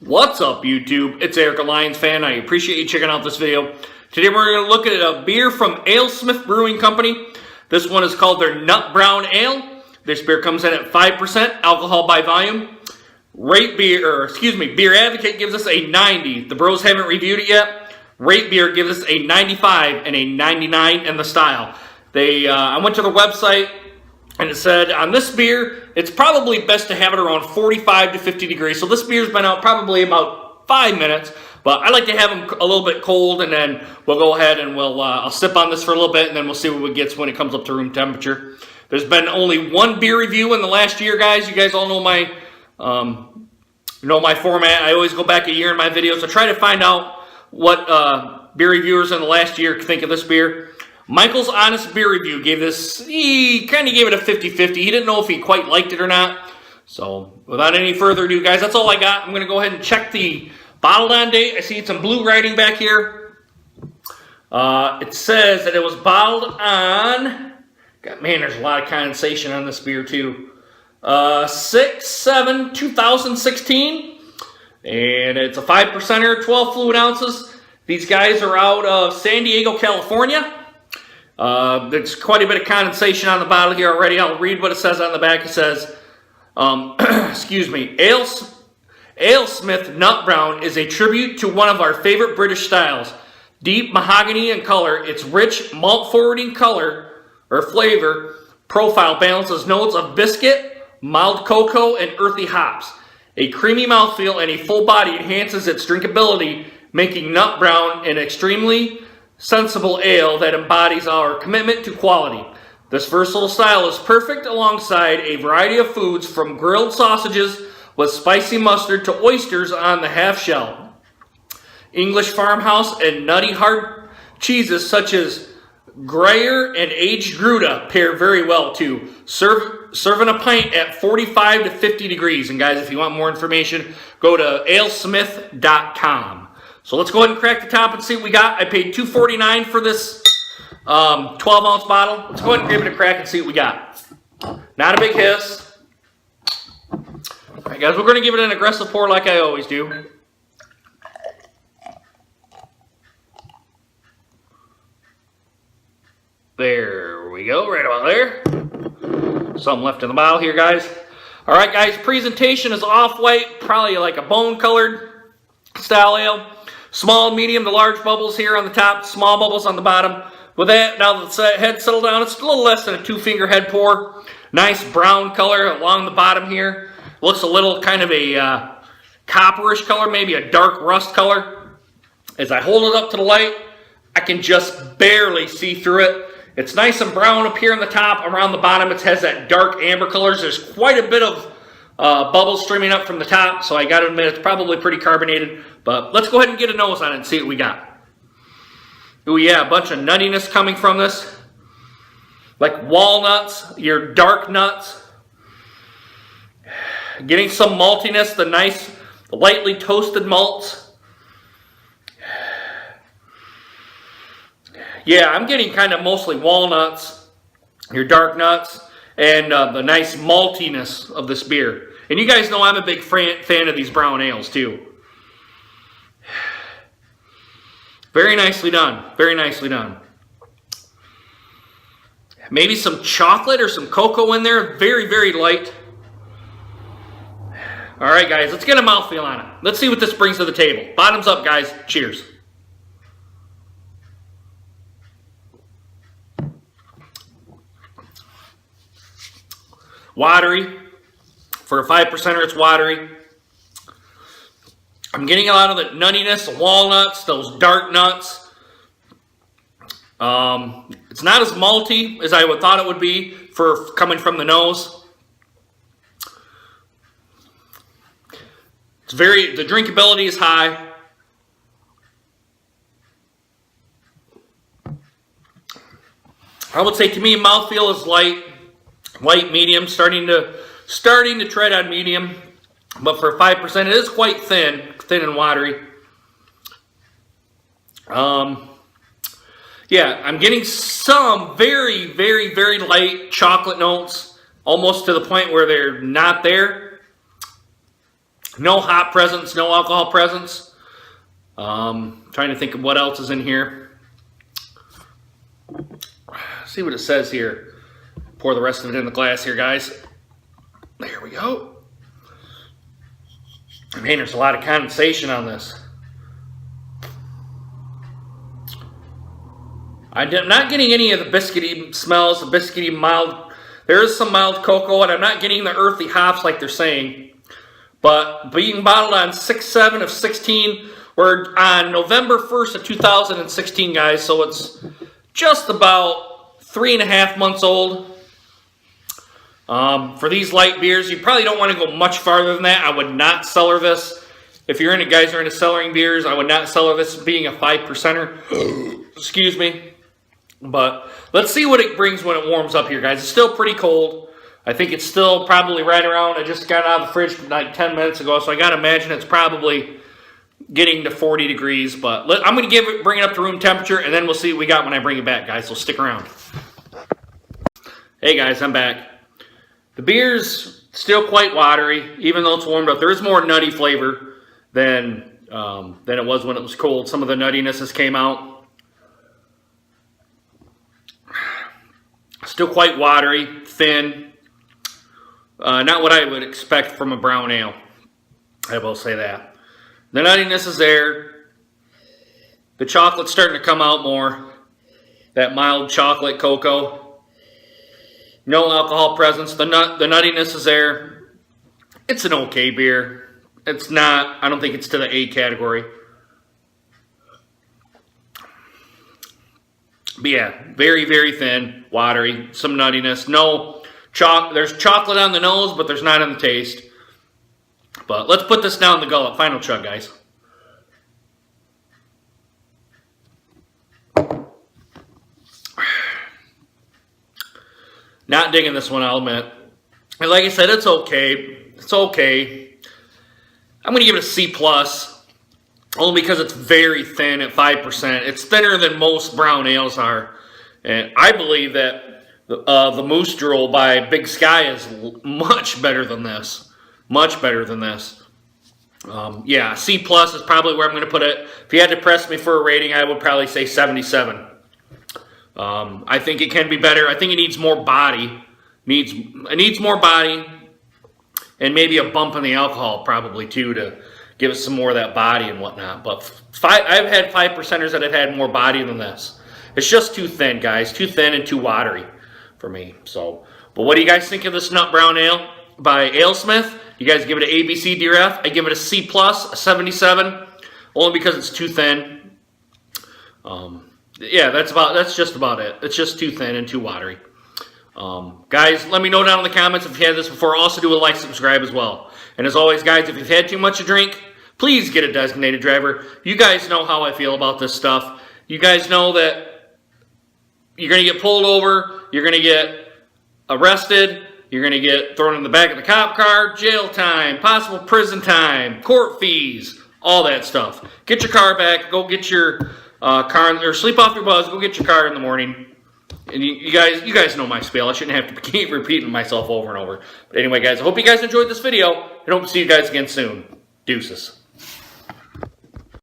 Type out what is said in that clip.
What's up, YouTube? It's EricALionsFan. I appreciate you checking out this video. Today we're going to look at a beer from AleSmith Brewing Company. This one is called their Nut Brown Ale. This beer comes in at 5% alcohol by volume. Beer Advocate gives us a 90. The bros haven't reviewed it yet. Rate Beer gives us a 95 and a 99 in the style. I went to the website and it said on this beer, it's probably best to have it around 45 to 50 degrees. So this beer's been out probably about 5 minutes, but I like to have them a little bit cold, and then we'll go ahead and I'll sip on this for a little bit, and then we'll see what it gets when it comes up to room temperature. There's been only one beer review in the last year, guys. You guys all know my format. I always go back a year in my videos. I try to find out what beer reviewers in the last year think of this beer. Michael's Honest Beer Review he kind of gave it a 50-50. He didn't know if he quite liked it or not. So, without any further ado, guys, that's all I got. I'm going to go ahead and check the bottled on date. I see some blue writing back here. It says that it was bottled on... Man, there's a lot of condensation on this beer, too. 6/7/2016. And it's a 5%er, 12 fluid ounces. These guys are out of San Diego, California. There's quite a bit of condensation on the bottle here already. I'll read what it says on the back. It says, AleSmith Nut Brown is a tribute to one of our favorite British styles. Deep mahogany in color, its rich malt-forward in color or flavor profile balances notes of biscuit, mild cocoa, and earthy hops. A creamy mouthfeel and a full body enhances its drinkability, making Nut Brown an extremely sensible ale that embodies our commitment to quality. This versatile style is perfect alongside a variety of foods, from grilled sausages with spicy mustard to oysters on the half shell. English farmhouse and nutty hard cheeses such as Gruyere and aged Gouda pair very well too. Serving a pint at 45 to 50 degrees. And guys, if you want more information, go to alesmith.com. So let's go ahead and crack the top and see what we got. I paid $2.49 for this 12-ounce bottle. Let's go ahead and give it a crack and see what we got. Not a big hiss. All right, guys, we're going to give it an aggressive pour like I always do. There we go, right about there. Something left in the bottle here, guys. All right, guys, presentation is off-white, probably like a bone-colored style ale. Small, medium to large bubbles here on the top, small bubbles on the bottom. With that, now that the head settled down, it's a little less than a 2-finger head pour. Nice brown color along the bottom here. Looks a little kind of a copperish color, maybe a dark rust color. As I hold it up to the light, I can just barely see through it. It's nice and brown up here on the top. Around the bottom, it has that dark amber colors. There's quite a bit of bubbles streaming up from the top, so I got to admit it's probably pretty carbonated. But let's go ahead and get a nose on it and see what we got. Oh yeah, a bunch of nuttiness coming from this. Like walnuts, your dark nuts. Getting some maltiness, the nice lightly toasted malts. Yeah, I'm getting kind of mostly walnuts, your dark nuts, and the nice maltiness of this beer. And you guys know I'm a big fan of these brown ales too. Very nicely done. Very nicely done. Maybe some chocolate or some cocoa in there. Very, very light. All right, guys, let's get a mouthfeel on it. Let's see what this brings to the table. Bottoms up, guys. Cheers. Watery. For a 5%er, it's watery. I'm getting a lot of the nuttiness, the walnuts, those dark nuts. It's not as malty as I would thought it would be for coming from the nose. The drinkability is high. I would say to me, mouthfeel is light, medium, starting to tread on medium. But for 5%, it is quite thin and watery. Yeah, I'm getting some very, very, very light chocolate notes, almost to the point where they're not there. No hop presence, no alcohol presence. Trying to think of what else is in here. See what it says here. Pour the rest of it in the glass here, guys. There we go. Man, there's a lot of condensation on this. I'm not getting any of the biscuity smells, the biscuity mild. There is some mild cocoa, and I'm not getting the earthy hops like they're saying. But being bottled on 6/7 of 16, we're on November 1st of 2016, guys. So it's just about 3.5 months old. For these light beers, you probably don't want to go much farther than that. I would not cellar this. If you're into guys who are into cellaring beers, I would not cellar this being a 5%er. Excuse me. But let's see what it brings when it warms up here, guys. It's still pretty cold. I think it's still probably right around, I just got out of the fridge like 10 minutes ago, so I got to imagine it's probably getting to 40 degrees. But I'm going to bring it up to room temperature, and then we'll see what we got when I bring it back, guys. So stick around. Hey, guys, I'm back. The beer's still quite watery, even though it's warmed up. There is more nutty flavor than it was when it was cold. Some of the nuttinesses came out. Still quite watery, thin. Not what I would expect from a brown ale. I will say that. The nuttiness is there. The chocolate's starting to come out more. That mild chocolate cocoa. No alcohol presence. The nuttiness is there. It's an okay beer. It's not, I don't think it's to the A category. But yeah, very, very thin, watery, some nuttiness. No, there's chocolate on the nose, but there's not on the taste. But let's put this down the gullet. Final chug, guys. Not digging this one, I'll admit. And like I said, it's okay. It's okay. I'm going to give it a C+. Only because it's very thin at 5%. It's thinner than most brown ales are. And I believe that the Moose Drool by Big Sky is much better than this. Much better than this. Yeah, C+ is probably where I'm going to put it. If you had to press me for a rating, I would probably say 77. I think it can be better. I think it needs more body. It needs more body. And maybe a bump in the alcohol probably too to give us some more of that body and whatnot. But I've had 5%ers that have had more body than this. It's just too thin, guys. Too thin and too watery for me. So, but what do you guys think of this Nut Brown Ale by AleSmith? You guys give it an A, B, C, D, or F? I give it a C+, a 77, only because it's too thin. Yeah, that's just about it. It's just too thin and too watery. Guys, let me know down in the comments if you had this before. Also do a like, subscribe as well. And as always, guys, if you've had too much to drink, please get a designated driver. You guys know how I feel about this stuff. You guys know that you're going to get pulled over, you're going to get arrested, you're going to get thrown in the back of the cop car, jail time, possible prison time, court fees, all that stuff. Get your car back, go get your car, or sleep off your buzz, go get your car in the morning. And you guys know my spiel. I shouldn't have to keep repeating myself over and over. But anyway, guys, I hope you guys enjoyed this video, and hope to see you guys again soon. Deuces.